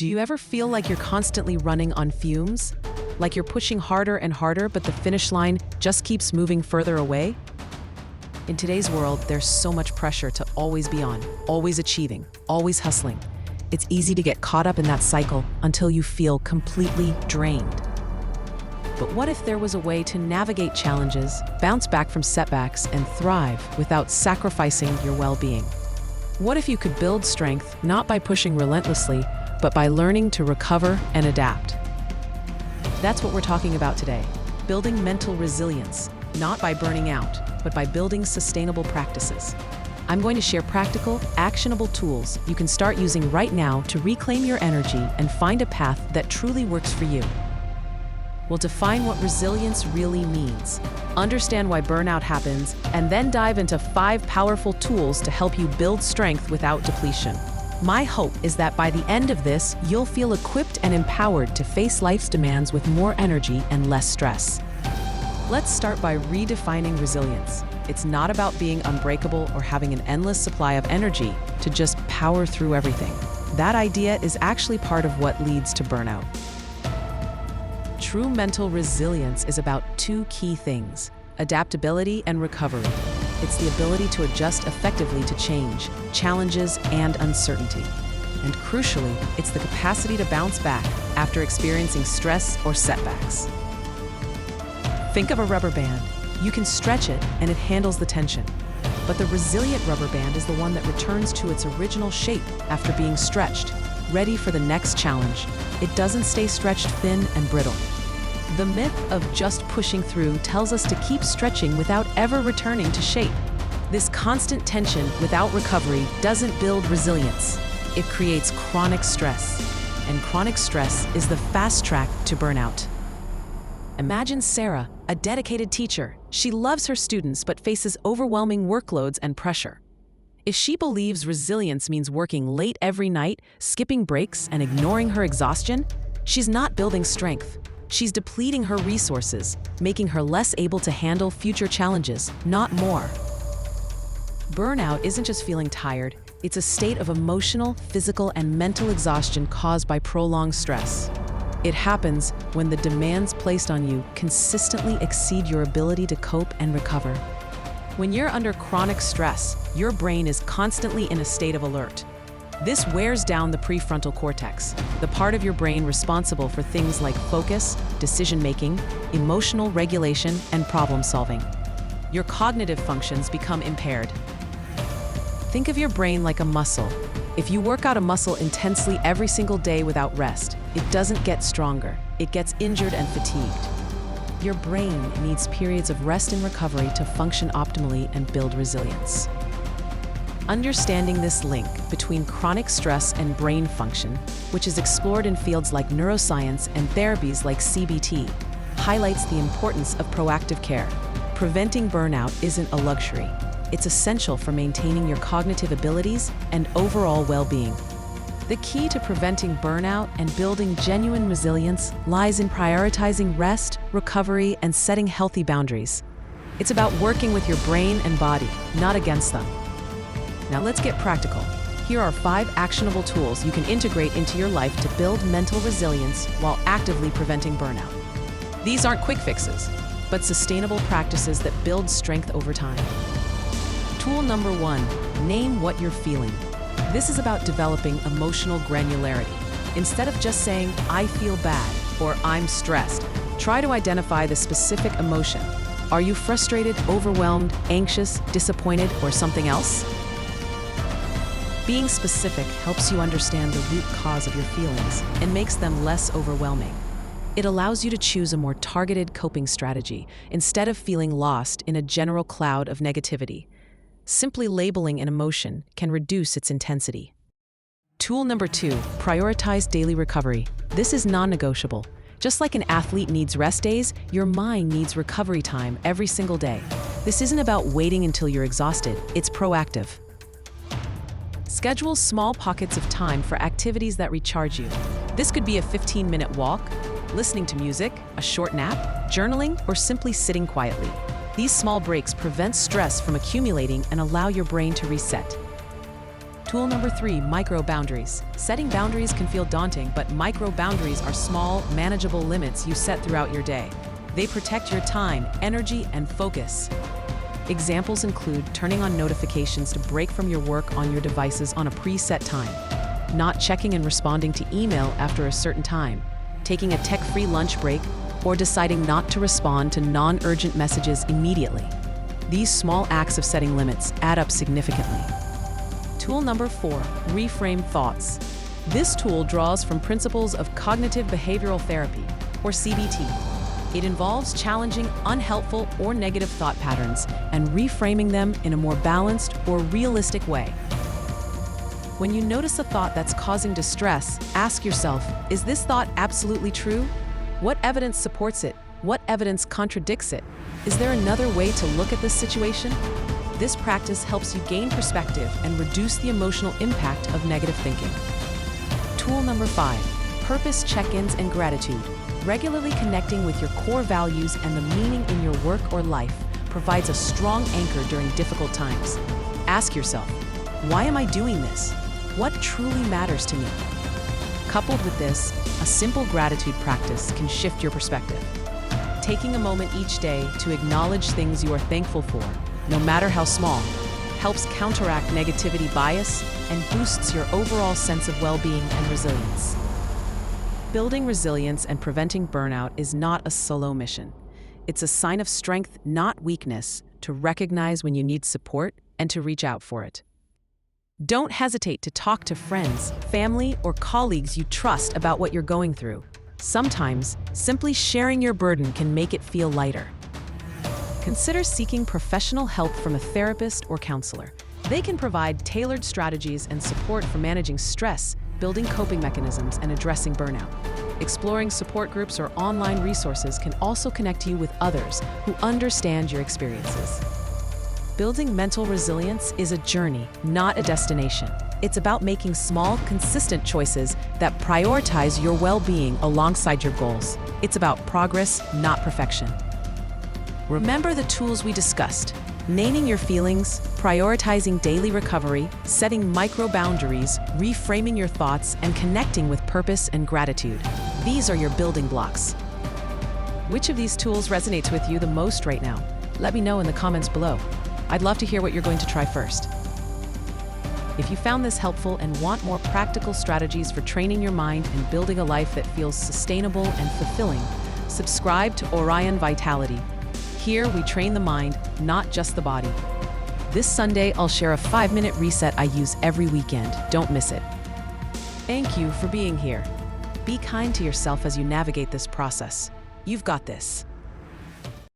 Do you ever feel like you're constantly running on fumes? Like you're pushing harder and harder, but the finish line just keeps moving further away? In today's world, there's so much pressure to always be on, always achieving, always hustling. It's easy to get caught up in that cycle until you feel completely drained. But what if there was a way to navigate challenges, bounce back from setbacks, and thrive without sacrificing your well-being? What if you could build strength not by pushing relentlessly, but by learning to recover and adapt? That's what we're talking about today. Building mental resilience, not by burning out, but by building sustainable practices. I'm going to share practical, actionable tools you can start using right now to reclaim your energy and find a path that truly works for you. We'll define what resilience really means, understand why burnout happens, and then dive into 5 powerful tools to help you build strength without depletion. My hope is that by the end of this, you'll feel equipped and empowered to face life's demands with more energy and less stress. Let's start by redefining resilience. It's not about being unbreakable or having an endless supply of energy to just power through everything. That idea is actually part of what leads to burnout. True mental resilience is about 2 key things: adaptability and recovery. It's the ability to adjust effectively to change, challenges, and uncertainty. And crucially, it's the capacity to bounce back after experiencing stress or setbacks. Think of a rubber band. You can stretch it and it handles the tension. But the resilient rubber band is the one that returns to its original shape after being stretched, ready for the next challenge. It doesn't stay stretched thin and brittle. The myth of just pushing through tells us to keep stretching without ever returning to shape. This constant tension without recovery doesn't build resilience. It creates chronic stress, and chronic stress is the fast track to burnout. Imagine Sarah, a dedicated teacher. She loves her students but faces overwhelming workloads and pressure. If she believes resilience means working late every night, skipping breaks, and ignoring her exhaustion, she's not building strength. She's depleting her resources, making her less able to handle future challenges, not more. Burnout isn't just feeling tired, it's a state of emotional, physical, and mental exhaustion caused by prolonged stress. It happens when the demands placed on you consistently exceed your ability to cope and recover. When you're under chronic stress, your brain is constantly in a state of alert. This wears down the prefrontal cortex, the part of your brain responsible for things like focus, decision-making, emotional regulation, and problem-solving. Your cognitive functions become impaired. Think of your brain like a muscle. If you work out a muscle intensely every single day without rest, it doesn't get stronger. It gets injured and fatigued. Your brain needs periods of rest and recovery to function optimally and build resilience. Understanding this link between chronic stress and brain function, which is explored in fields like neuroscience and therapies like CBT, highlights the importance of proactive care. Preventing burnout isn't a luxury. It's essential for maintaining your cognitive abilities and overall well-being. The key to preventing burnout and building genuine resilience lies in prioritizing rest, recovery, and setting healthy boundaries. It's about working with your brain and body, not against them. Now let's get practical. Here are 5 actionable tools you can integrate into your life to build mental resilience while actively preventing burnout. These aren't quick fixes, but sustainable practices that build strength over time. Tool number 1, name what you're feeling. This is about developing emotional granularity. Instead of just saying, "I feel bad" or "I'm stressed," try to identify the specific emotion. Are you frustrated, overwhelmed, anxious, disappointed, or something else? Being specific helps you understand the root cause of your feelings and makes them less overwhelming. It allows you to choose a more targeted coping strategy instead of feeling lost in a general cloud of negativity. Simply labeling an emotion can reduce its intensity. Tool number 2, prioritize daily recovery. This is non-negotiable. Just like an athlete needs rest days, your mind needs recovery time every single day. This isn't about waiting until you're exhausted, it's proactive. Schedule small pockets of time for activities that recharge you. This could be a 15-minute walk, listening to music, a short nap, journaling, or simply sitting quietly. These small breaks prevent stress from accumulating and allow your brain to reset. Tool number 3, micro boundaries. Setting boundaries can feel daunting, but micro boundaries are small, manageable limits you set throughout your day. They protect your time, energy, and focus. Examples include turning on notifications to break from your work on your devices on a preset time, not checking and responding to email after a certain time, taking a tech-free lunch break, or deciding not to respond to non-urgent messages immediately. These small acts of setting limits add up significantly. Tool number 4, reframe thoughts. This tool draws from principles of cognitive behavioral therapy, or CBT. It involves challenging unhelpful or negative thought patterns and reframing them in a more balanced or realistic way. When you notice a thought that's causing distress, ask yourself, is this thought absolutely true? What evidence supports it? What evidence contradicts it? Is there another way to look at this situation? This practice helps you gain perspective and reduce the emotional impact of negative thinking. Tool number 5, purpose check-ins and gratitude. Regularly connecting with your core values and the meaning in your work or life provides a strong anchor during difficult times. Ask yourself, why am I doing this? What truly matters to me? Coupled with this, a simple gratitude practice can shift your perspective. Taking a moment each day to acknowledge things you are thankful for, no matter how small, helps counteract negativity bias and boosts your overall sense of well-being and resilience. Building resilience and preventing burnout is not a solo mission. It's a sign of strength, not weakness, to recognize when you need support and to reach out for it. Don't hesitate to talk to friends, family, or colleagues you trust about what you're going through. Sometimes, simply sharing your burden can make it feel lighter. Consider seeking professional help from a therapist or counselor. They can provide tailored strategies and support for managing stress, building coping mechanisms, and addressing burnout. Exploring support groups or online resources can also connect you with others who understand your experiences. Building mental resilience is a journey, not a destination. It's about making small, consistent choices that prioritize your well-being alongside your goals. It's about progress, not perfection. Remember the tools we discussed: naming your feelings, prioritizing daily recovery, setting micro boundaries, reframing your thoughts, and connecting with purpose and gratitude. These are your building blocks. Which of these tools resonates with you the most right now? Let me know in the comments below. I'd love to hear what you're going to try first. If you found this helpful and want more practical strategies for training your mind and building a life that feels sustainable and fulfilling, subscribe to Orion Vitality. Here we train the mind, not just the body. This Sunday, I'll share a 5-minute reset I use every weekend. Don't miss it. Thank you for being here. Be kind to yourself as you navigate this process. You've got this.